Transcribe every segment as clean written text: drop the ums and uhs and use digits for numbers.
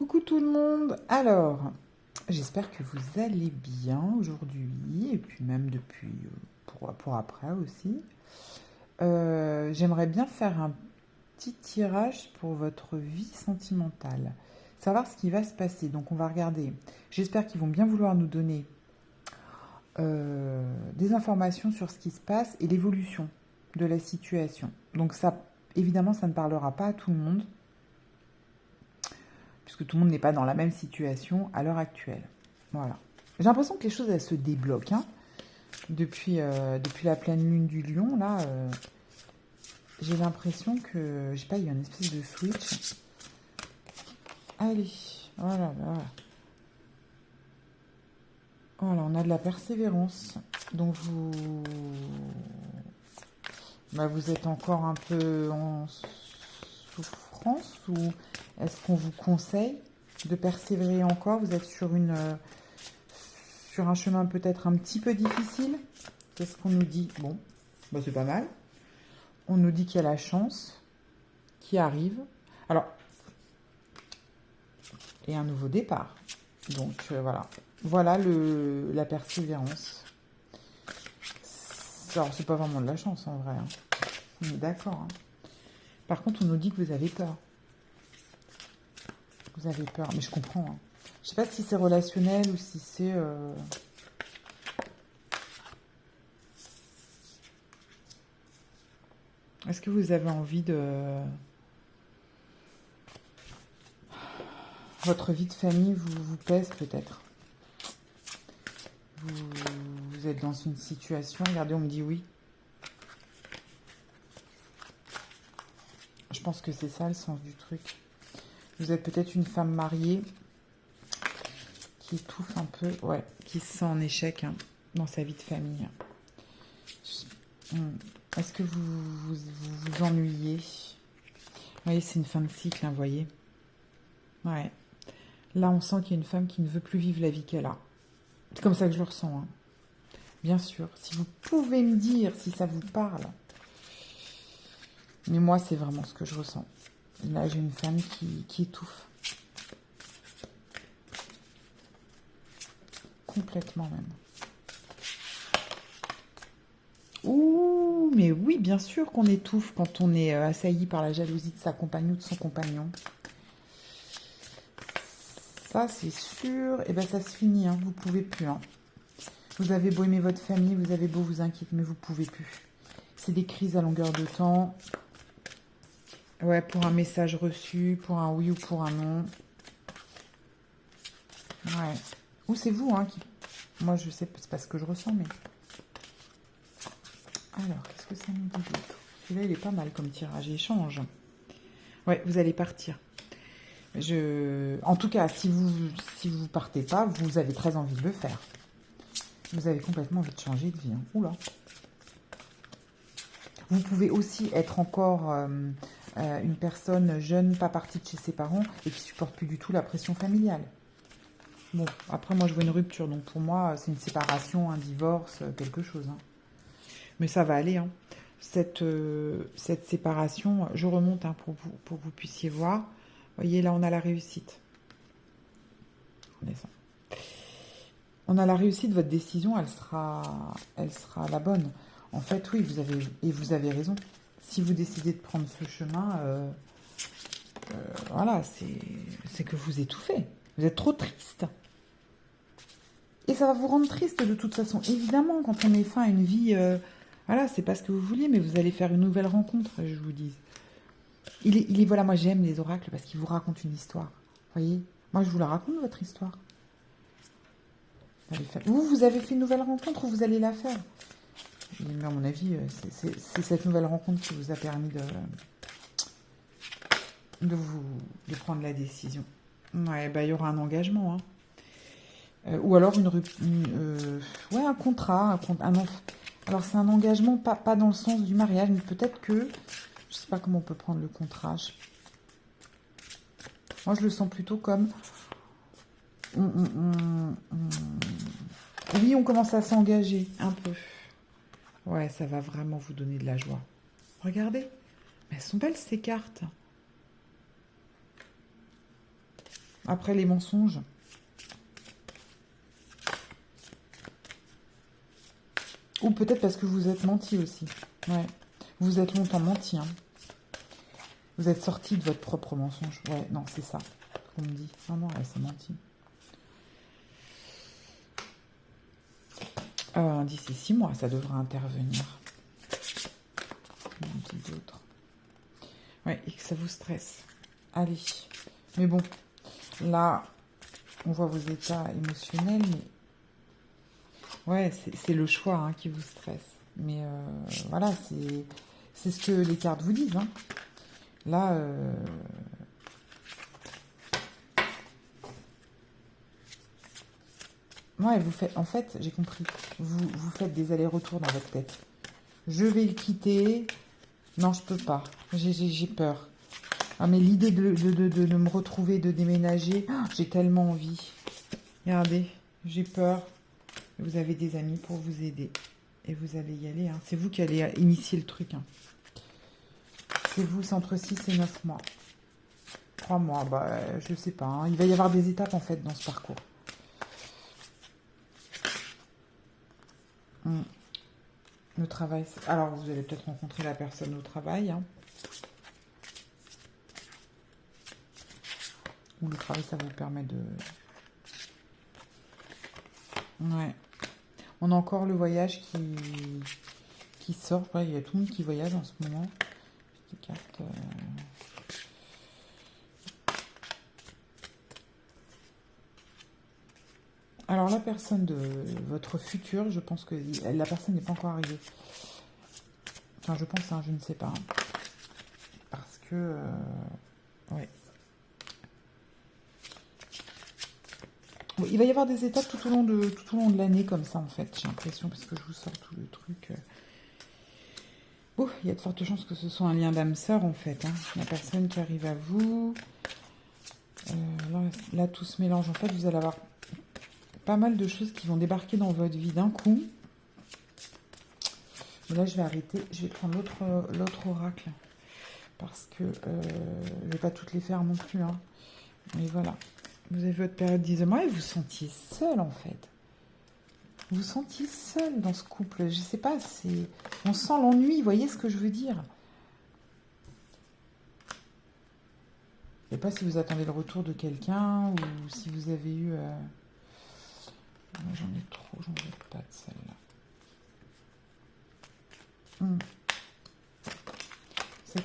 Coucou tout le monde. Alors, j'espère que vous allez bien aujourd'hui et puis même depuis pour après aussi. J'aimerais bien faire un petit tirage pour votre vie sentimentale, savoir ce qui va se passer. Donc on va regarder. J'espère qu'ils vont bien vouloir nous donner des informations sur ce qui se passe et l'évolution de la situation. Donc ça, évidemment, ça ne parlera pas à tout le monde, puisque tout le monde n'est pas dans la même situation à l'heure actuelle. Voilà. J'ai l'impression que les choses, elles se débloquent. Hein. Depuis la pleine lune du lion, là, j'ai l'impression que, je sais pas, il y a une espèce de switch. Allez, voilà, voilà. Voilà, on a de la persévérance. Donc vous êtes encore un peu en souffrance, ou est-ce qu'on vous conseille de persévérer encore? Vous êtes sur un chemin peut-être un petit peu difficile. Qu'est-ce qu'on nous dit? Bon, bah c'est pas mal. On nous dit qu'il y a la chance qui arrive. Alors, et un nouveau départ. Donc voilà. Voilà la persévérance. Alors, c'est pas vraiment de la chance en vrai. Hein. On est d'accord. Hein. Par contre, on nous dit que vous avez peur. Vous avez peur, mais je comprends. Hein. Je sais pas si c'est relationnel ou si c'est... Est-ce que vous avez envie de... Votre vie de famille vous pèse peut-être. Vous êtes dans une situation... Regardez, on me dit oui. Je pense que c'est ça le sens du truc. Vous êtes peut-être une femme mariée qui étouffe un peu, ouais, qui se sent en échec hein, dans sa vie de famille. Est-ce que vous ennuyez? Vous voyez, c'est une fin de cycle, hein, vous voyez. Ouais. Là, on sent qu'il y a une femme qui ne veut plus vivre la vie qu'elle a. C'est comme ça que je le ressens. Hein. Bien sûr. Si vous pouvez me dire si ça vous parle. Mais moi, c'est vraiment ce que je ressens. Là, j'ai une femme qui étouffe. Complètement même. Ouh, mais oui, bien sûr qu'on étouffe quand on est assailli par la jalousie de sa compagne ou de son compagnon. Ça, c'est sûr. Et bien, ça se finit, hein. Vous pouvez plus. Hein. Vous avez beau aimer votre famille, vous avez beau vous inquiéter, mais vous pouvez plus. C'est des crises à longueur de temps. Ouais, pour un message reçu, pour un oui ou pour un non. Ouais. Ou c'est vous, hein, qui... Moi, je sais, c'est pas ce que je ressens, mais... Alors, qu'est-ce que ça nous dit d'autre? Celui-là, il est pas mal comme tirage. Échange. Ouais, vous allez partir. En tout cas, si vous partez pas, vous avez très envie de le faire. Vous avez complètement envie de changer de vie. Hein. Oula. Vous pouvez aussi être encore une personne jeune, pas partie de chez ses parents et qui supporte plus du tout la pression familiale. Bon, après, moi, je vois une rupture. Donc, pour moi, c'est une séparation, un divorce, quelque chose. Hein. Mais ça va aller. Hein. Cette séparation, je remonte hein, pour que vous puissiez voir. Vous voyez, là, on a la réussite. On descend. On a la réussite, votre décision, elle sera la bonne. En fait, oui, vous avez raison. Si vous décidez de prendre ce chemin, voilà, c'est que vous étouffez. Vous êtes trop triste. Et ça va vous rendre triste de toute façon. Évidemment, quand on met fin à une vie, voilà, c'est pas ce que vous vouliez, mais vous allez faire une nouvelle rencontre, je vous dis. Voilà, moi j'aime les oracles parce qu'ils vous racontent une histoire. Vous voyez? Moi, je vous la raconte, votre histoire. Vous avez fait une nouvelle rencontre ou vous allez la faire? Mais à mon avis, c'est cette nouvelle rencontre qui vous a permis de prendre la décision. Ouais, bah il y aura un engagement. Hein. Ou alors ouais, un contrat. Alors c'est un engagement, pas dans le sens du mariage, mais peut-être que... Je sais pas comment on peut prendre le contrat. Moi, je le sens plutôt comme... Oui, on commence à s'engager un peu. Ouais, ça va vraiment vous donner de la joie. Regardez, elles sont belles ces cartes. Après les mensonges. Ou peut-être parce que vous êtes menti aussi. Ouais. Vous êtes longtemps menti. Hein. Vous êtes sorti de votre propre mensonge. Ouais, non, c'est ça qu'on me dit. Non, non, ouais, c'est menti. D'ici 6 mois, ça devrait intervenir. Un petit d'autre. Ouais, et que ça vous stresse. Allez. Mais bon, là, on voit vos états émotionnels, mais... Ouais, c'est le choix hein, qui vous stresse. Mais voilà, c'est ce que les cartes vous disent. Hein. Là, ouais, vous faites, en fait, j'ai compris. Vous faites des allers-retours dans votre tête. Je vais le quitter. Non, je peux pas. J'ai peur. Ah, mais l'idée de me retrouver, de déménager, oh, j'ai tellement envie. Regardez, j'ai peur. Vous avez des amis pour vous aider. Et vous allez y aller. Hein. C'est vous qui allez initier le truc. Hein. C'est vous, c'est entre 6 et 9 mois. 3 mois, bah, je sais pas. Hein. Il va y avoir des étapes, en fait, dans ce parcours. Le travail. Alors, vous allez peut-être rencontrer la personne au travail. Hein. Ou le travail, ça vous permet de... Ouais. On a encore le voyage qui sort. Ouais, il y a tout le monde qui voyage en ce moment. Petite carte... Alors, la personne de votre futur, je pense que la personne n'est pas encore arrivée. Enfin, je pense, hein, je ne sais pas. Parce que... ouais. Il va y avoir des étapes tout au long de l'année comme ça, en fait, j'ai l'impression, parce que je vous sors tout le truc. Oh, il y a de fortes chances que ce soit un lien d'âme sœur, en fait. Hein. La personne qui arrive à vous. Là, tout se mélange. En fait, vous allez avoir pas mal de choses qui vont débarquer dans votre vie d'un coup. Mais là, je vais arrêter. Je vais prendre l'autre oracle. Parce que je ne vais pas toutes les faire non plus. Hein. Mais voilà. Vous avez votre période d'isolement et vous sentiez seul, en fait. Vous sentiez seul dans ce couple. Je sais pas, on sent l'ennui. Vous voyez ce que je veux dire? Je ne sais pas si vous attendez le retour de quelqu'un ou si vous avez eu... J'en ai trop, j'en veux pas de celle-là.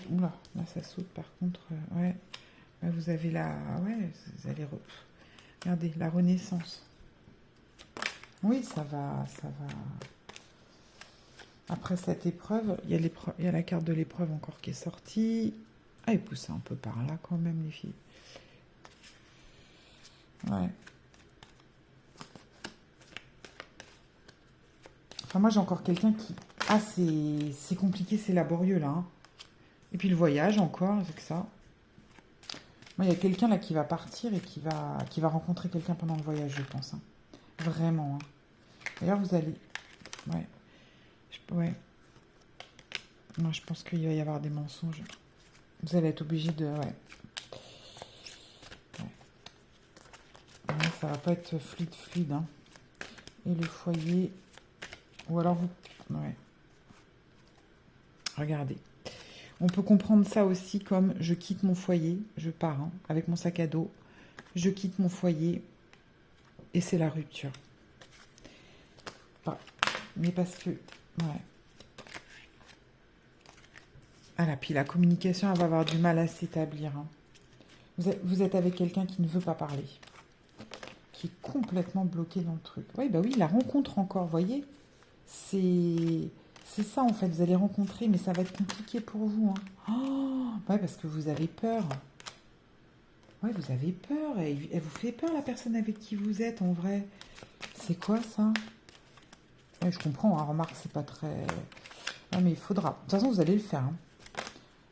Oula, là ça saute par contre. Ouais. Là, vous avez la... Ouais, vous allez... Regardez, la renaissance. Oui, ça va, ça va. Après cette épreuve, il y a la carte de l'épreuve encore qui est sortie. Ah, et poussez un peu par là quand même, les filles. Ouais. Enfin, moi, j'ai encore quelqu'un qui... Ah, c'est compliqué, c'est laborieux, là. Hein. Et puis le voyage, encore, c'est que ça. Moi, il y a quelqu'un, là, qui va partir et qui va rencontrer quelqu'un pendant le voyage, je pense. Hein. Vraiment. Hein. D'ailleurs, vous allez... Ouais. Ouais. Non, je pense qu'il va y avoir des mensonges. Vous allez être obligé de... Ouais. Ouais, ça va pas être fluide. Hein. Et le foyer... Ou alors vous... Ouais. Regardez. On peut comprendre ça aussi comme je quitte mon foyer, je pars hein, avec mon sac à dos, je quitte mon foyer et c'est la rupture. Enfin, mais parce que... Ouais. Ah là, puis la communication, elle va avoir du mal à s'établir. Hein. Vous êtes avec quelqu'un qui ne veut pas parler. Qui est complètement bloqué dans le truc. Oui, bah oui, la rencontre encore, vous voyez. C'est ça, en fait. Vous allez rencontrer, mais ça va être compliqué pour vous. Hein. Oh, ouais, parce que vous avez peur. Ouais, vous avez peur. Elle vous fait peur, la personne avec qui vous êtes, en vrai. C'est quoi, ça? Ouais, je comprends. Hein, remarque, c'est pas très... Ouais, mais il faudra. De toute façon, vous allez le faire. Hein.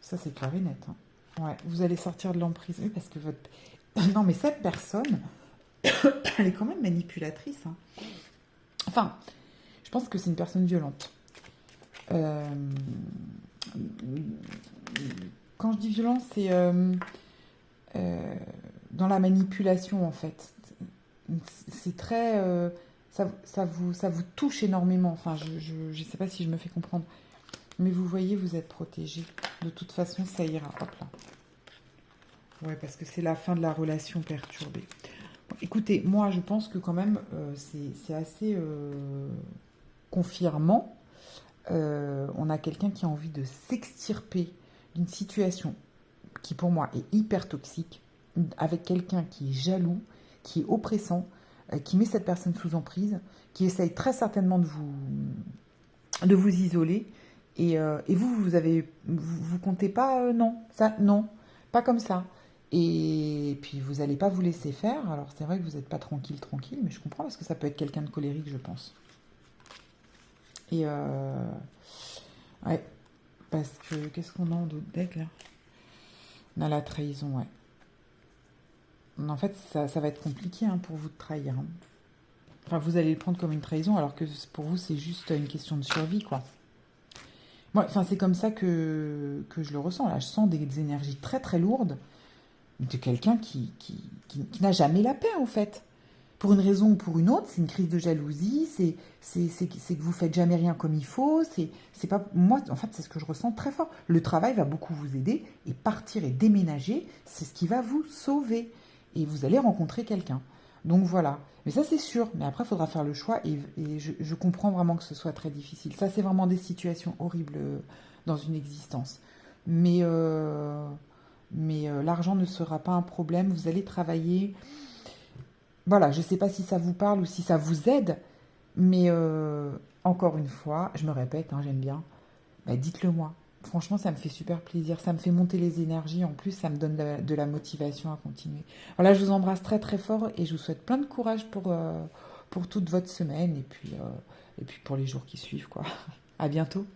Ça, c'est clair et net. Hein. Ouais, vous allez sortir de l'emprise. Oui, parce que votre... Non, mais cette personne, elle est quand même manipulatrice. Hein. Enfin, je pense que c'est une personne violente. Quand je dis violence, c'est dans la manipulation, en fait. C'est très... ça vous touche énormément. Enfin, je sais pas si je me fais comprendre. Mais vous voyez, vous êtes protégé. De toute façon, ça ira. Hop là. Ouais, parce que c'est la fin de la relation perturbée. Bon, écoutez, moi, je pense que quand même, c'est assez confirmant. On a quelqu'un qui a envie de s'extirper d'une situation qui, pour moi, est hyper toxique, avec quelqu'un qui est jaloux, qui est oppressant, qui met cette personne sous emprise, qui essaye très certainement de vous isoler. Et vous comptez pas, non, ça, non, pas comme ça. Et puis vous n'allez pas vous laisser faire. Alors c'est vrai que vous n'êtes pas tranquille, mais je comprends parce que ça peut être quelqu'un de colérique, je pense. Et ouais, parce que qu'est-ce qu'on a en d'autres decks là? On a la trahison, ouais. En fait, ça va être compliqué pour vous de trahir. Enfin, vous allez le prendre comme une trahison, alors que pour vous, c'est juste une question de survie, quoi. Moi, enfin, c'est comme ça que je le ressens. Là, je sens des énergies très très lourdes de quelqu'un qui n'a jamais la paix, en fait. Pour une raison ou pour une autre, c'est une crise de jalousie, c'est que vous faites jamais rien comme il faut, c'est pas... Moi, en fait, c'est ce que je ressens très fort. Le travail va beaucoup vous aider, et partir et déménager, c'est ce qui va vous sauver. Et vous allez rencontrer quelqu'un. Donc voilà. Mais ça, c'est sûr. Mais après, il faudra faire le choix, et je comprends vraiment que ce soit très difficile. Ça, c'est vraiment des situations horribles dans une existence. Mais l'argent ne sera pas un problème, vous allez travailler... Voilà, je ne sais pas si ça vous parle ou si ça vous aide, mais encore une fois, je me répète, j'aime bien, bah, dites-le moi. Franchement, ça me fait super plaisir, ça me fait monter les énergies, en plus, ça me donne de la motivation à continuer. Voilà, je vous embrasse très très fort et je vous souhaite plein de courage pour toute votre semaine et puis pour les jours qui suivent, quoi. À bientôt.